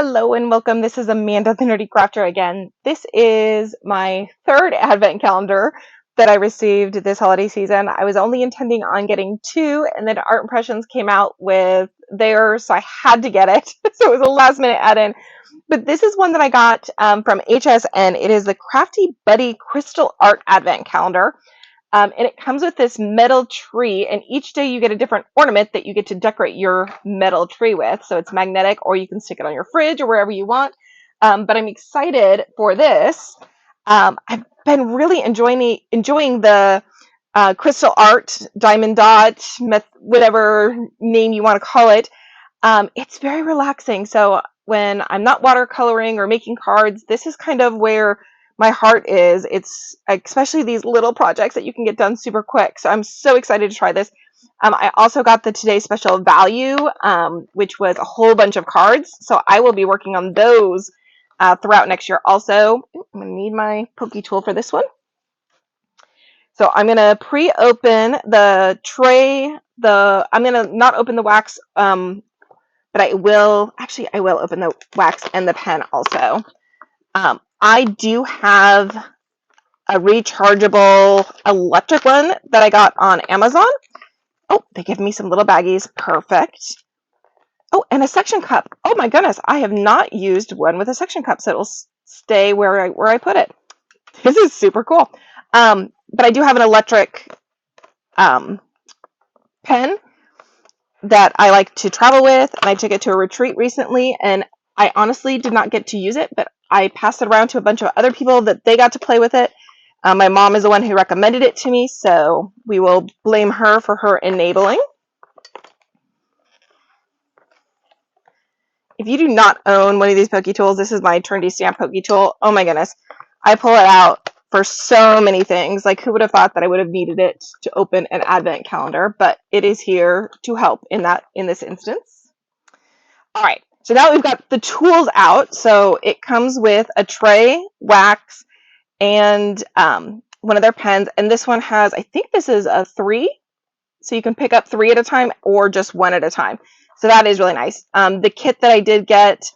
Hello and welcome. This is Amanda the Nerdy Crafter again. This is my third advent calendar that I received this holiday season. I was only intending on getting two, and then Art Impressions came out with theirs, so I had to get it. So it was a last minute add-in. But this is one that I got from HSN. It is the Crafty Buddy Crystal Art Advent Calendar. And it comes with this metal tree, and each day you get a different ornament that you get to decorate your metal tree with. So it's magnetic, or you can stick it on your fridge or wherever you want. But I'm excited for this. I've been really enjoying the crystal art, diamond dot, whatever name you want to call it. It's very relaxing. So when I'm not watercoloring or making cards, this is kind of where my heart is. It's especially these little projects that you can get done super quick. So I'm so excited to try this. I also got the Today Special Value, which was a whole bunch of cards. So I will be working on those throughout next year also. I'm going to need my pokey tool for this one. So I'm going to pre-open the tray. I'm going to not open the wax, but I will open the wax and the pen also. I do have a rechargeable electric one that I got on Amazon. Oh, they give me some little baggies. Perfect. Oh, and a suction cup. Oh my goodness, I have not used one with a suction cup, so it'll stay where I put it. This is super cool. But I do have an electric pen that I like to travel with, and I took it to a retreat recently, and I honestly did not get to use it, but I passed it around to a bunch of other people that they got to play with it. My mom is the one who recommended it to me, so we will blame her for her enabling. If you do not own one of these pokey tools, this is my Trinity Stamp pokey tool. Oh my goodness. I pull it out for so many things. Like, who would have thought that I would have needed it to open an advent calendar, but it is here to help in this instance. All right. So now we've got the tools out. So it comes with a tray, wax, and one of their pens. And this one has, I think this is a 3. So you can pick up 3 at a time or just 1 at a time. So that is really nice. The kit that I did get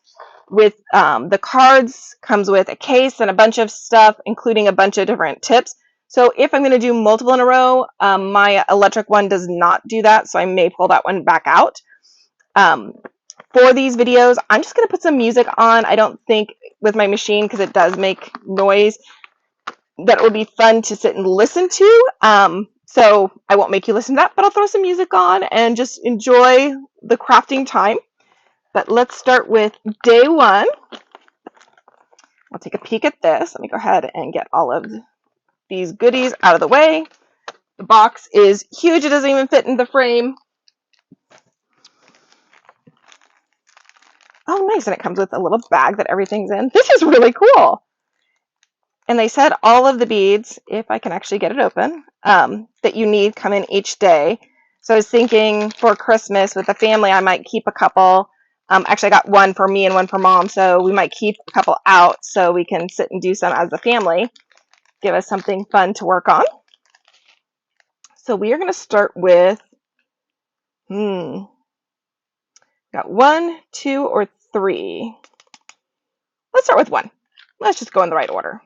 with the cards comes with a case and a bunch of stuff, including a bunch of different tips. So if I'm going to do multiple in a row, my electric one does not do that. So I may pull that one back out. For these videos, I'm just going to put some music on. I don't think with my machine, because it does make noise, that it would be fun to sit and listen to. So I won't make you listen to that, but I'll throw some music on and just enjoy the crafting time. But let's start with day 1. I'll take a peek at this. Let me go ahead and get all of these goodies out of the way. The box is huge. It doesn't even fit in the frame. Oh, nice. And it comes with a little bag that everything's in. This is really cool. And they said all of the beads, if I can actually get it open, that you need come in each day. So I was thinking for Christmas with the family, I might keep a couple. Actually, I got one for me and one for mom. So we might keep a couple out so we can sit and do some as a family. Give us something fun to work on. So we are going to start with, got 1, 2, or 3. Let's start with 1. Let's just go in the right order.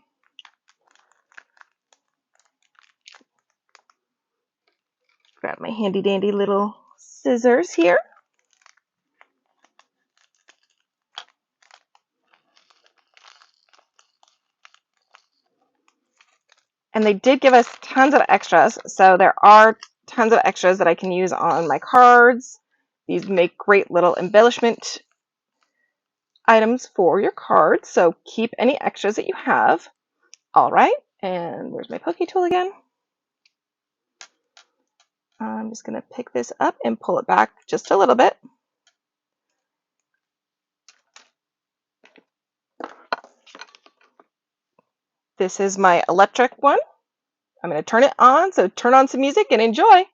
Grab my handy dandy little scissors here. And they did give us tons of extras. So there are tons of extras that I can use on my cards. These make great little embellishment items for your cards. So keep any extras that you have. All right. And where's my pokey tool again? I'm just going to pick this up and pull it back just a little bit. This is my electric one. I'm going to turn it on, so turn on some music and enjoy.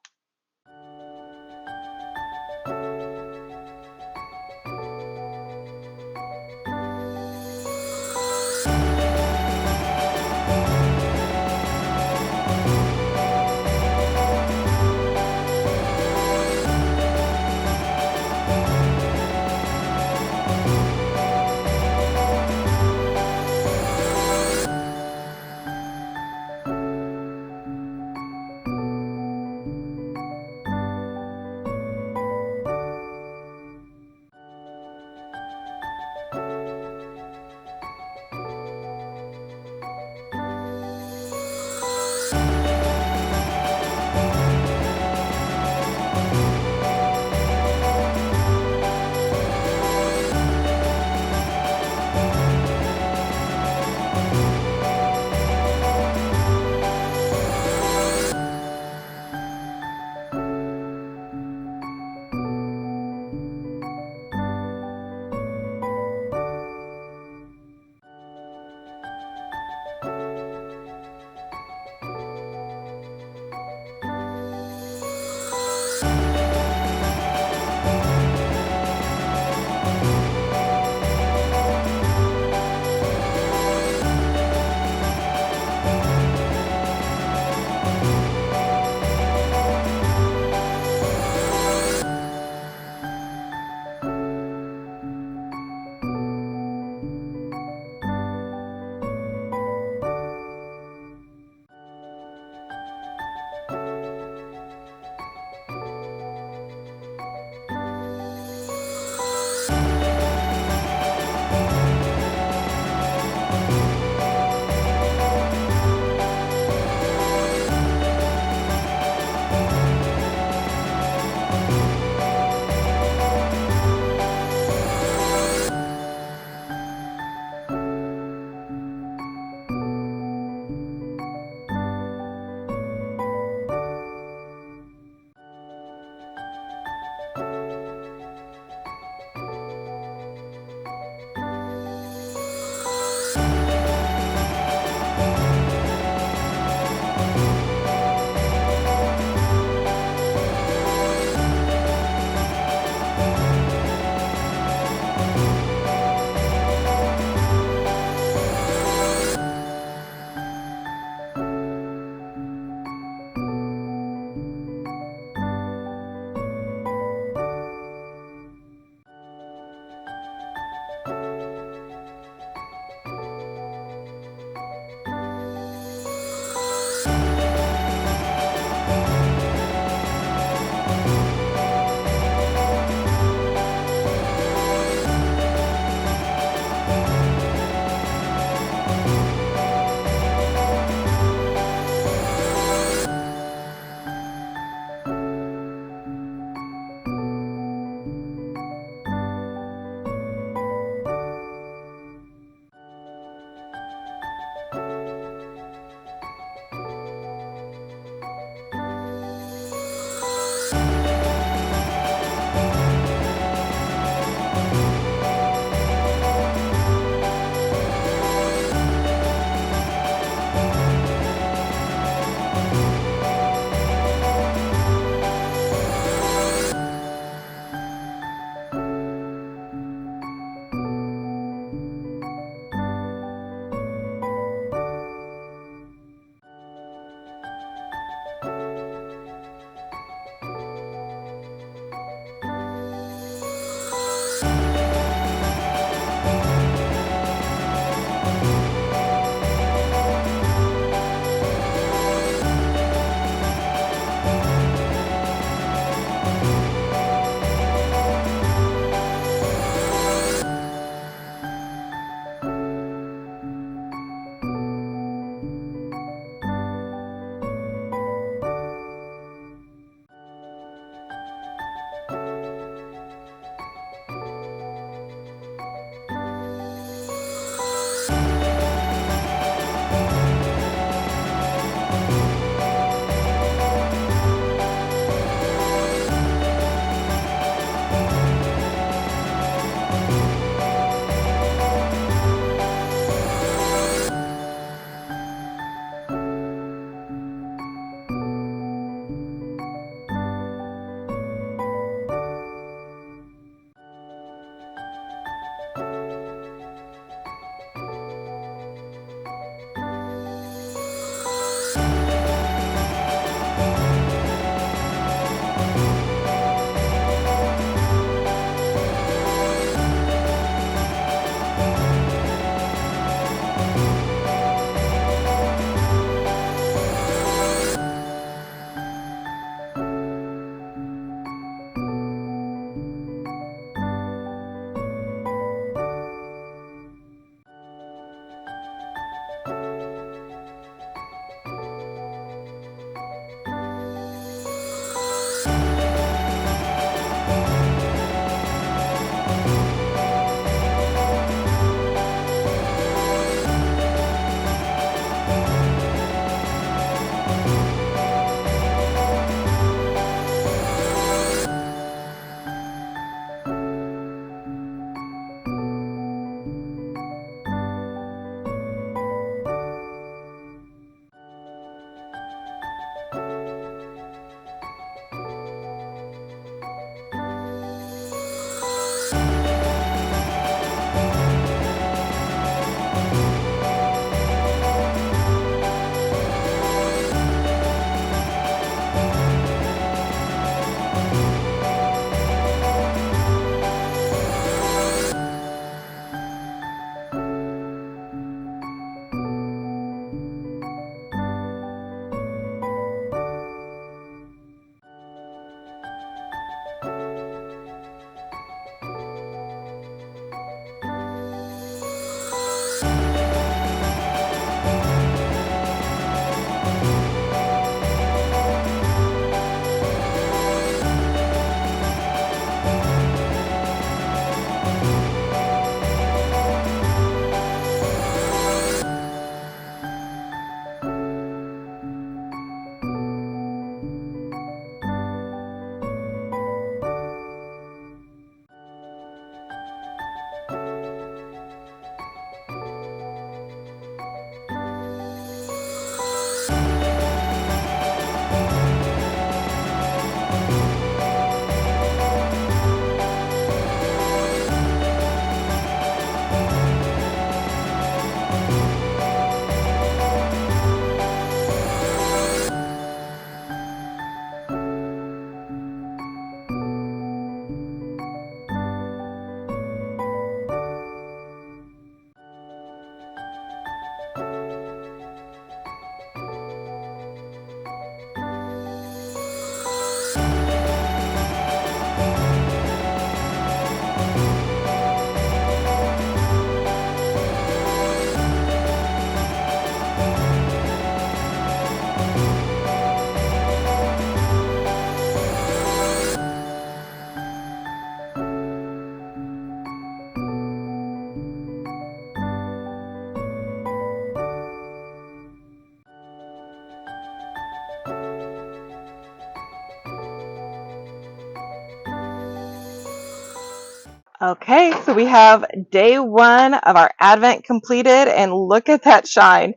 Okay, so we have day one of our Advent completed, and look at that shine.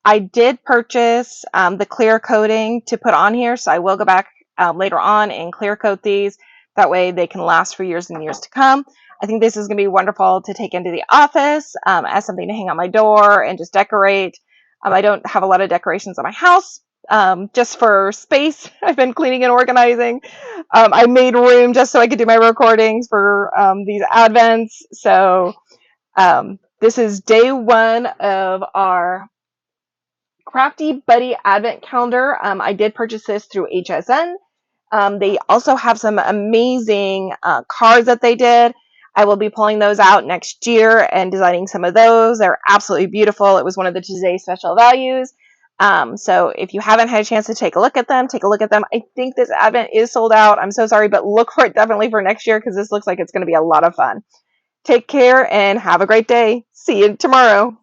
I did purchase the clear coating to put on here, so I will go back later on and clear coat these. That way they can last for years and years to come. I think this is going to be wonderful to take into the office as something to hang on my door and just decorate. I don't have a lot of decorations on my house, just for space. I've been cleaning and organizing. I made room just so I could do my recordings for these Advents. So this is day one of our Crafty Buddy Advent Calendar. I did purchase this through HSN. They also have some amazing cards that they did. I will be pulling those out next year and designing some of those. They're absolutely beautiful. It was one of the today's special values. So if you haven't had a chance to take a look at them, take a look at them. I think this Advent is sold out. I'm so sorry, but look for it definitely for next year because this looks like it's going to be a lot of fun. Take care and have a great day. See you tomorrow.